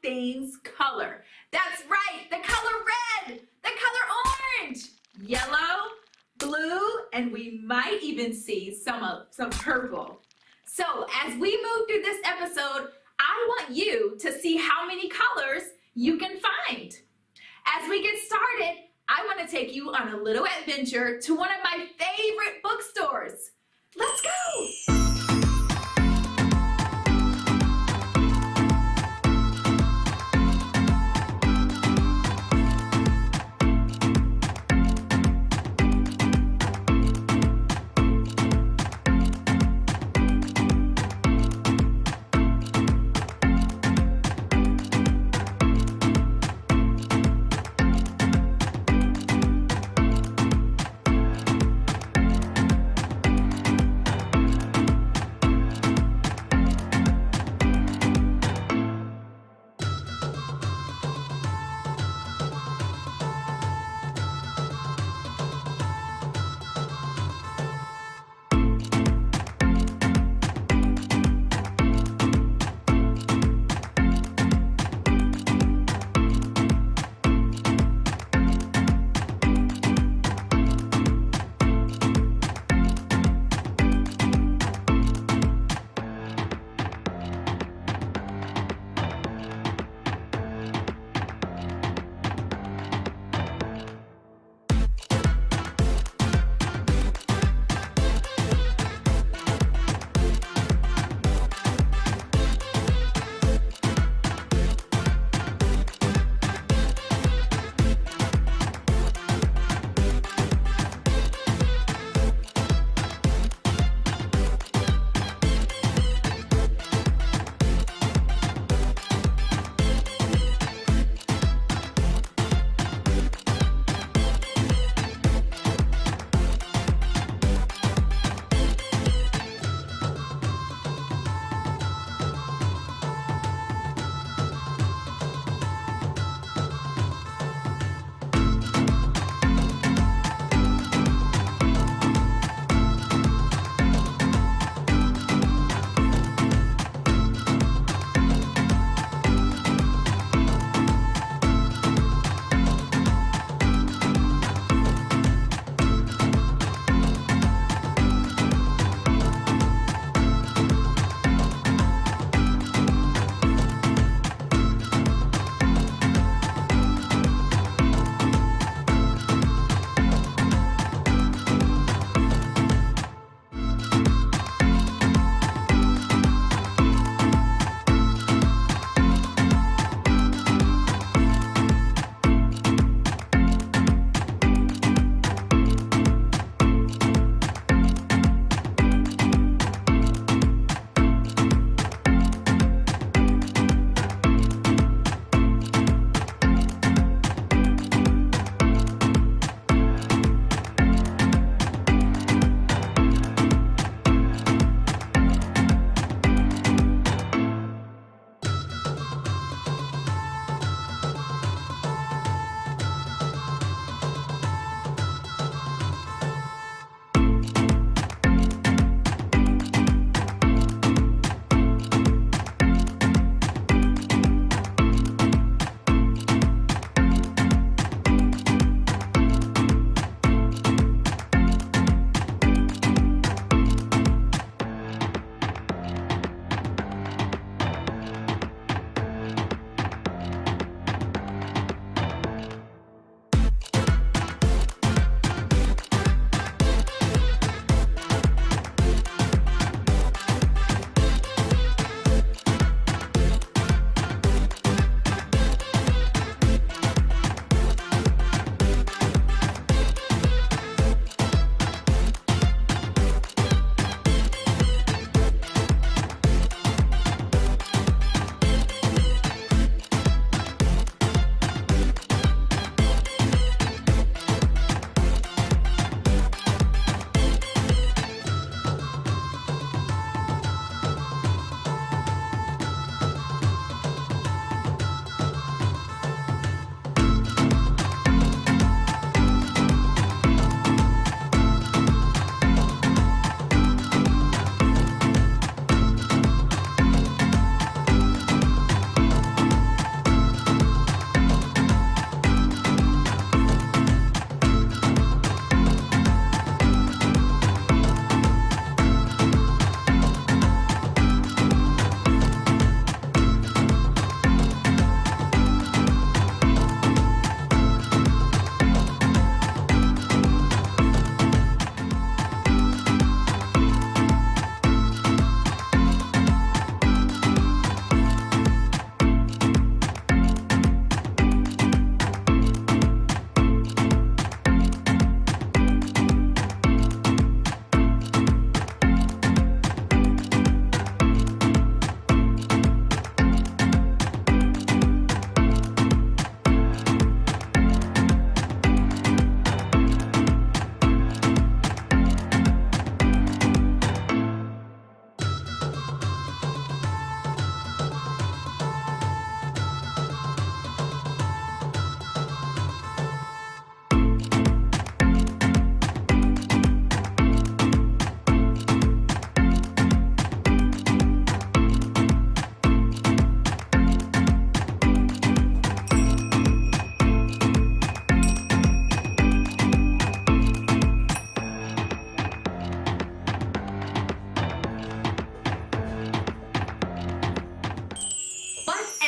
things color. That's right, the color red, the color orange, yellow, blue, and we might even see some purple. So as we move through this episode, I want you to see how many colors you can find. As we get started, I want to take you on a little adventure to one of my favorite bookstores. Let's go!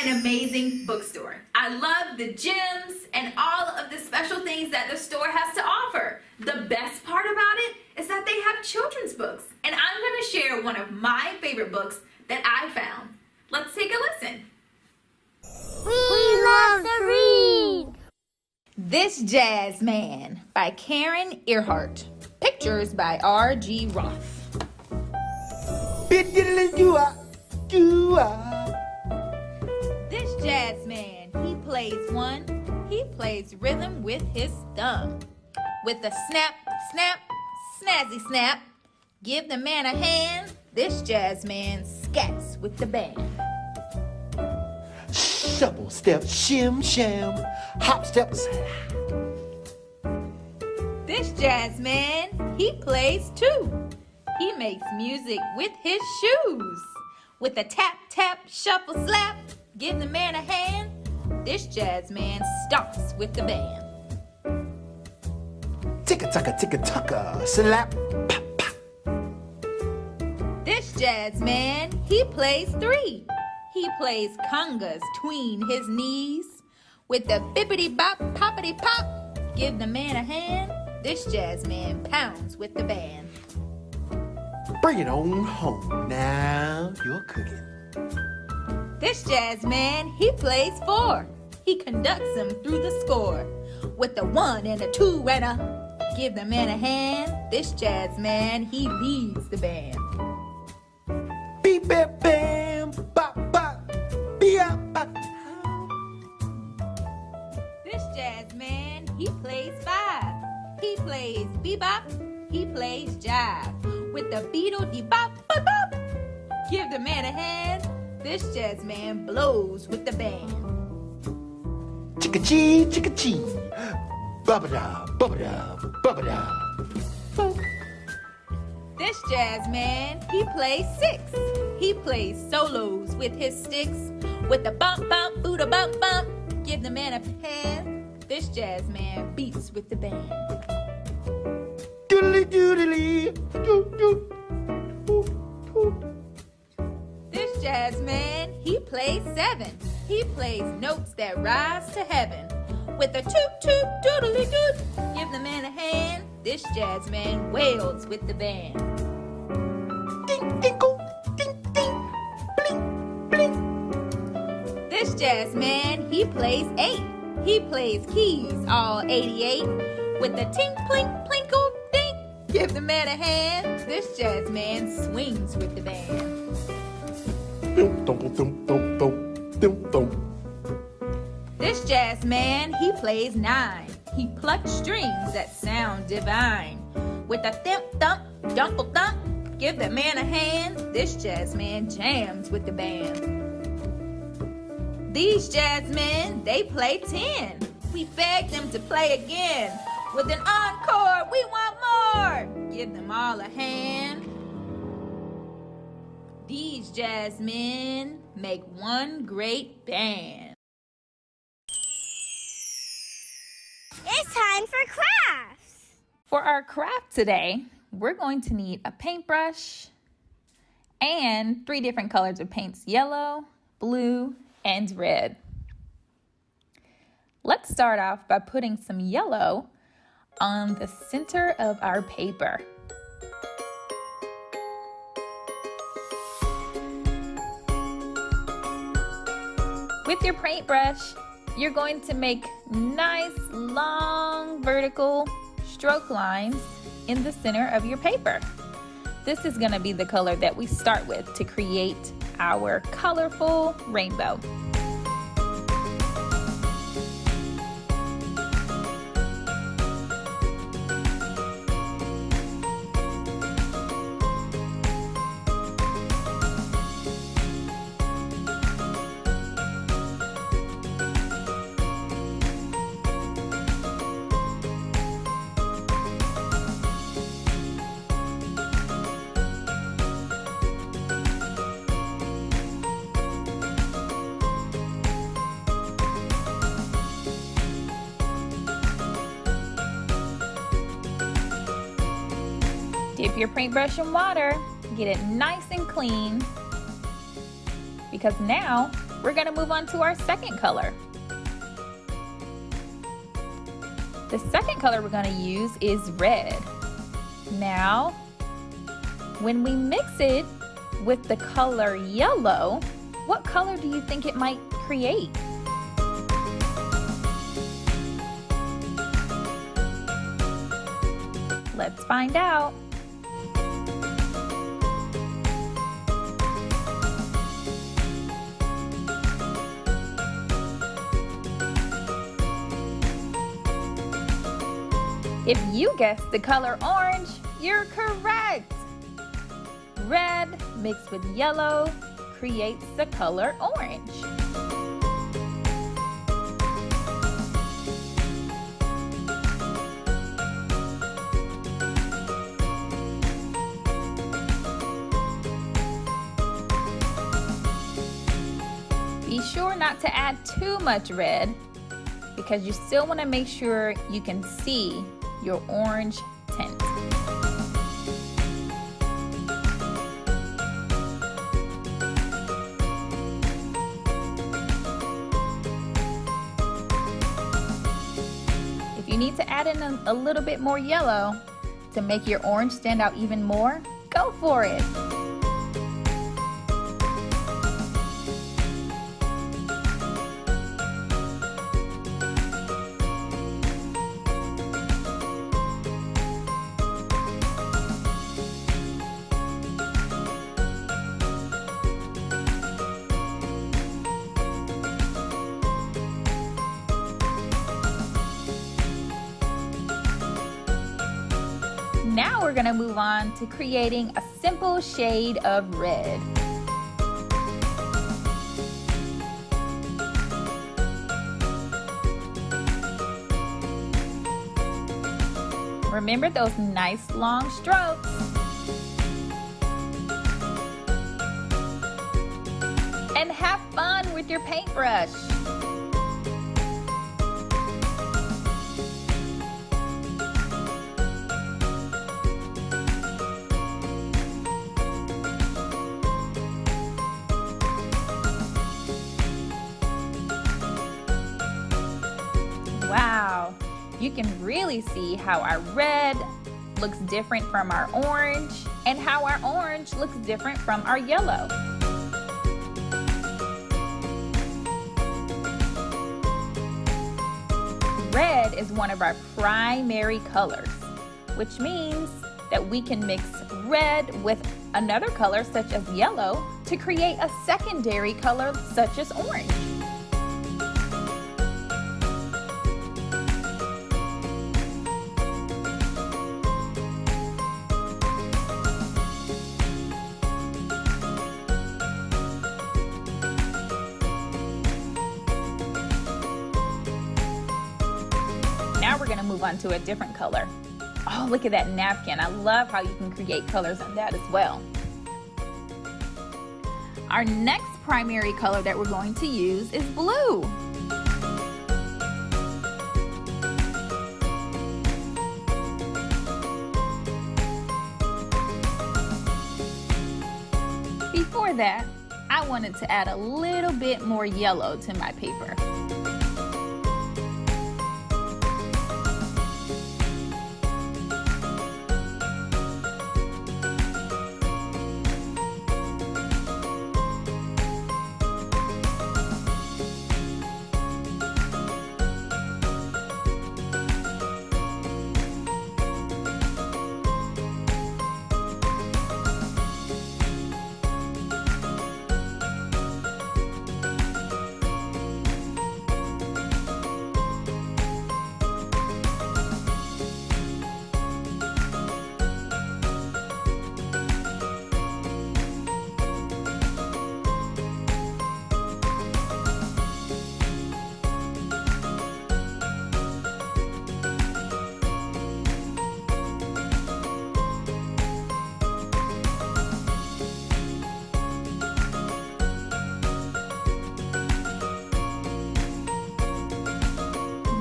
an amazing bookstore. I love the gems and all of the special things that the store has to offer. The best part about it is that they have children's books, and I'm going to share one of my favorite books that I found. Let's take a listen. We love to read. This Jazz Man by Karen Earhart. Pictures by R.G. Roth. This jazz man, he plays rhythm with his thumb. With a snap, snap, snazzy snap, give the man a hand. This jazz man scats with the band. Shuffle step, shim sham, hop step. This jazz man, he plays too. He makes music with his shoes. With a tap, tap, shuffle, slap, give the man a hand. This jazz man stomps with the band. Ticka-tucka, slap, pop, pop. This jazz man, he plays three. He plays congas tween his knees. With the bippity-bop, poppity-pop, give the man a hand. This jazz man pounds with the band. Bring it on home, now you're cooking. This jazz man, he plays four. He conducts them through the score. With a 1 and a 2 and a, give the man a hand. This jazz man, he leads the band. Beep, bam, bam, bop, bop, beep, bop. This jazz man, he plays five. He plays bebop, he plays jive. With the beetle-de-bop, bop, bop, give the man a hand. This jazz man blows with the band. Chicka-chee, chicka-chee, bubba-da, bubba-da, bubba-da. This jazz man, he plays six. He plays solos with his sticks. With the bump, bump, booda, bump, bump, give the man a hand. This jazz man beats with the band. Doodly doodly, doo doo, doo doo. This jazz man, he plays seven. He plays notes that rise to heaven. With a toot toot doodly doot, give the man a hand. This jazz man wails with the band. Ding dinkle, ding ding, bling bling. This jazz man, he plays eight. He plays keys all 88. With a tink plink plinkle dink, give the man a hand. This jazz man swings with the band. Dum dum dum dum dum dum dum. This jazz man, he plays nine. He plucks strings that sound divine. With a thimp thump, dumple thump, give the man a hand. This jazz man jams with the band. These jazz men, they play 10. We beg them to play again. With an encore, we want more. Give them all a hand. These jazz men make one great band. It's time for crafts. For our craft today, we're going to need a paintbrush and 3 different colors of paints: yellow, blue, and red. Let's start off by putting some yellow on the center of our paper. With your paintbrush, you're going to make nice, long, vertical stroke lines in the center of your paper. This is going to be the color that we start with to create our colorful rainbow. Dip your paintbrush in water, get it nice and clean, because now we're going to move on to our second color. The second color we're going to use is red. Now, when we mix it with the color yellow, what color do you think it might create? Let's find out. If you guessed the color orange, you're correct. Red mixed with yellow creates the color orange. Be sure not to add too much red because you still want to make sure you can see your orange tint. If you need to add in a little bit more yellow to make your orange stand out even more, go for it. Now we're going to move on to creating a simple shade of red. Remember those nice long strokes. And have fun with your paintbrush. Wow, you can really see how our red looks different from our orange and how our orange looks different from our yellow. Red is one of our primary colors, which means that we can mix red with another color such as yellow to create a secondary color such as orange. Now we're going to move on to a different color. Oh, look at that napkin. I love how you can create colors on that as well. Our next primary color that we're going to use is blue. Before that, I wanted to add a little bit more yellow to my paper.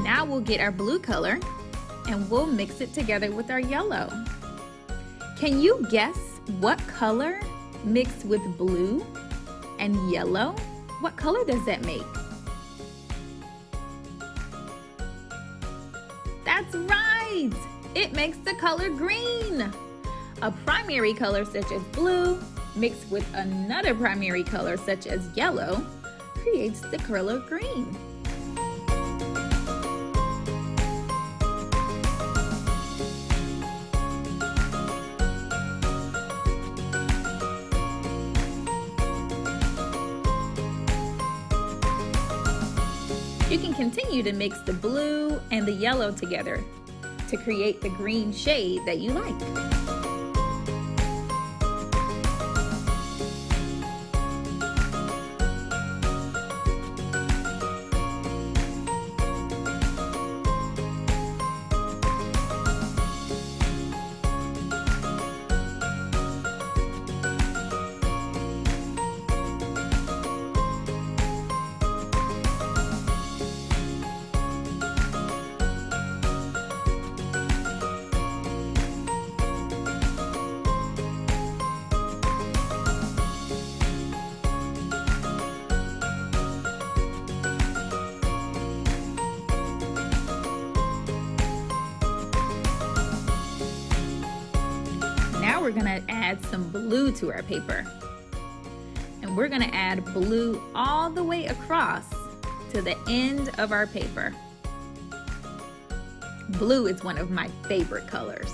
Now we'll get our blue color and we'll mix it together with our yellow. Can you guess what color mixed with blue and yellow What color does that make? That's right! It makes the color green. A primary color such as blue mixed with another primary color such as yellow creates the color green. You can continue to mix the blue and the yellow together to create the green shade that you like. Now we're gonna add some blue to our paper. And we're gonna add blue all the way across to the end of our paper. Blue is one of my favorite colors.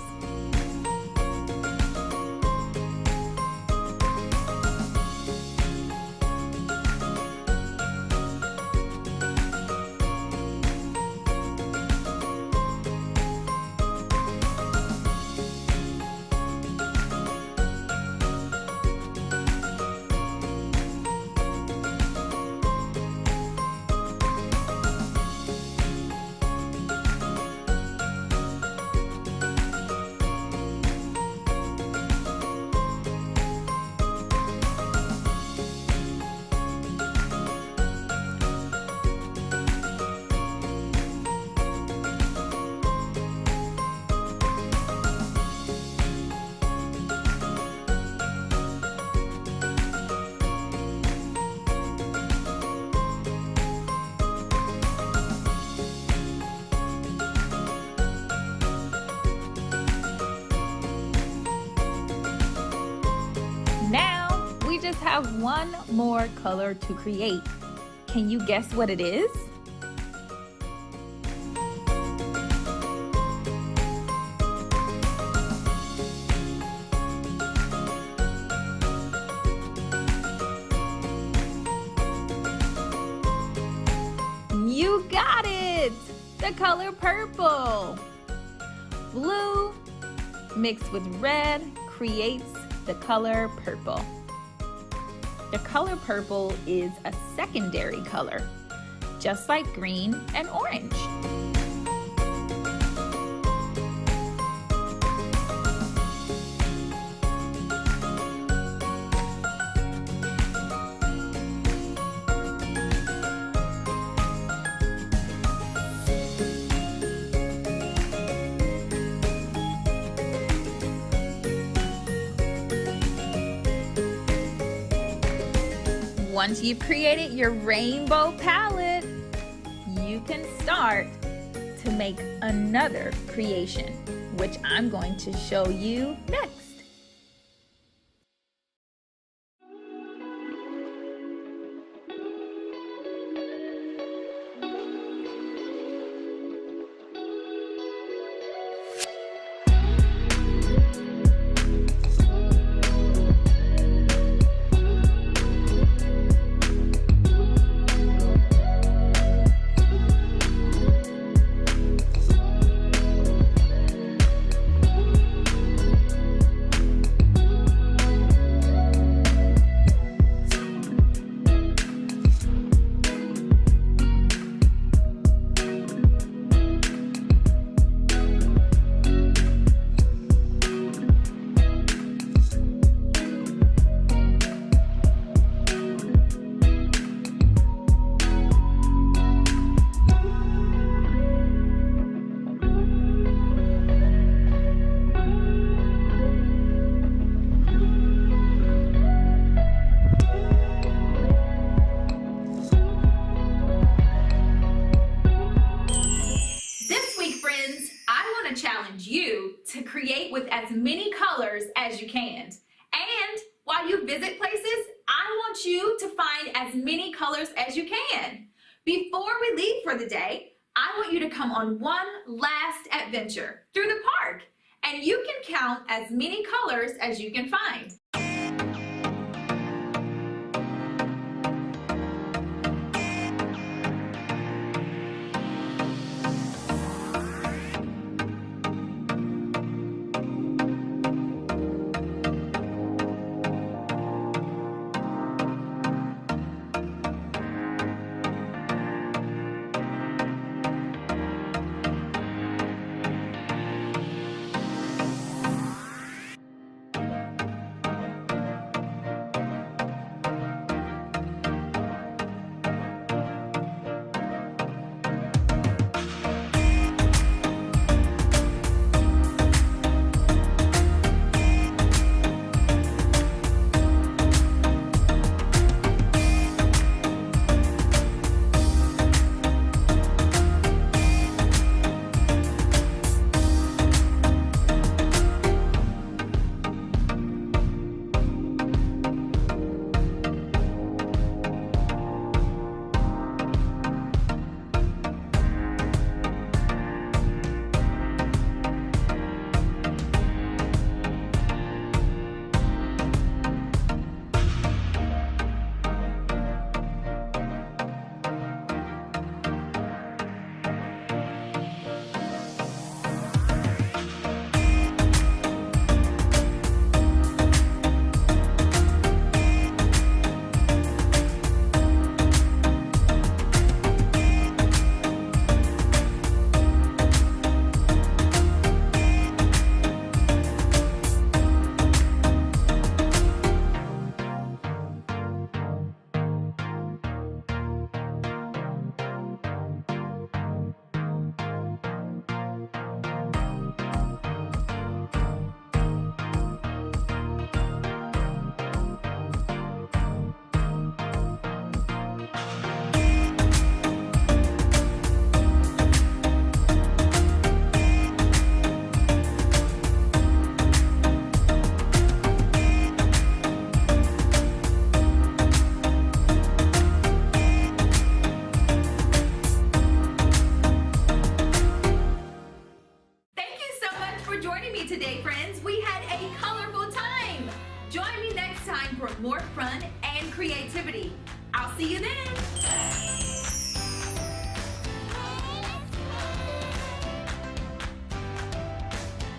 Now we just have one more color to create. Can you guess what it is? You got it! The color purple. Blue mixed with red creates the color purple. The color purple is a secondary color, just like green and orange. Once you've created your rainbow palette, you can start to make another creation, which I'm going to show you next. create with as many colors as you can. And while you visit places, I want you to find as many colors as you can. Before we leave for the day, I want you to come on one last adventure through the park, and you can count as many colors as you can find. Join me next time for more fun and creativity. I'll see you then.